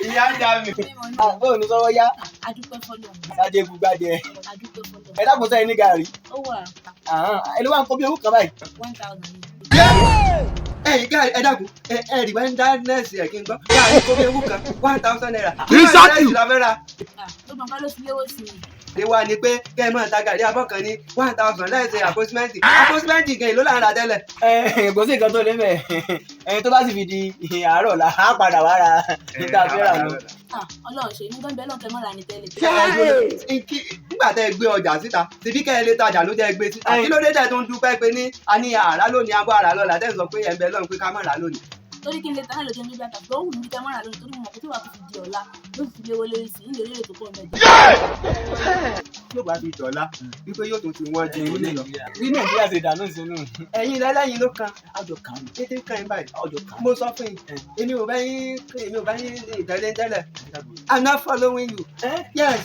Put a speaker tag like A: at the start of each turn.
A: ìyá ń dà mí. Bóò ní sọ́wọ́ yá.
B: Adúpẹ́ fọ́lọ́run.
A: Sáde gbúgbàdé.
B: Adúpẹ́ fọ́lọ́run.
A: Ẹ dákun sẹ́yìn ní gàrí.
B: Ó wà.
A: Ẹ ló wá ń kó bí owó kan báyìí.
B: 1,000.
A: Ẹ dákun rí bá ń dá nẹ́ẹ̀sì ẹ̀ kí n gbọ́. Gàrí kó bí owó kan 1,000 naira.
C: Exactly.
A: Ìlà mẹ́ra.
B: Ó máa bá ló fi léwó sí mi.
A: Ìwà ni pé kẹ́ ẹ máa ta gàrí abọ́ kan ní 1,000 láìsí àpọ́símẹ́ǹtì. Àpọ́símẹ́ǹtì gan ló là ń ra tẹ́lẹ̀. Kò sí nǹkan tó lé mẹ́. Ẹni tó bá sì fi di àárọ̀ la á padà wá ra níta fẹ́ràn lọ.
B: Ọlọ́run ṣe ní gbọ́nbẹ́ lọ́kẹ́ mọ́ra ní tẹ́lẹ̀.
A: Nígbà tẹ́ ẹ gbé ọjà síta síbí kẹ́ ẹ lè tajà ló jẹ́ gbé síta. Kí ló dé tẹ̀ tó ń dúpẹ́ pé ní a ní àrà lónìí abọ́ àrà lọ́la tẹ́ ń sọ pé ẹ̀ ń bẹ lọ́run pé ká má rà lónìí.
B: Torí kí n lè tán lójú níbi àtàkùn lóhùn níbi kẹ́ mọ́ra lónìí torí mo mọ̀ pé tí wàá fi di ọ̀la ló fi léwó lérí sí ní lórí ètò pọ̀ mẹ́jọ.
A: Yóò bá fi dọ̀la wípé yóò tún ti wọ́n ju ìwé lọ.
C: Bí Nàìjíríà ṣe dànú sínú.
A: Ẹ̀yin lẹ́lẹ́yin ló kan
C: Ọjọ́ kan.
A: kété kan yín báyìí. Mo sọ fún yín èmi ò bá yín ìtẹ́lẹ̀ tẹ́lẹ̀. I'm not following you. Yes.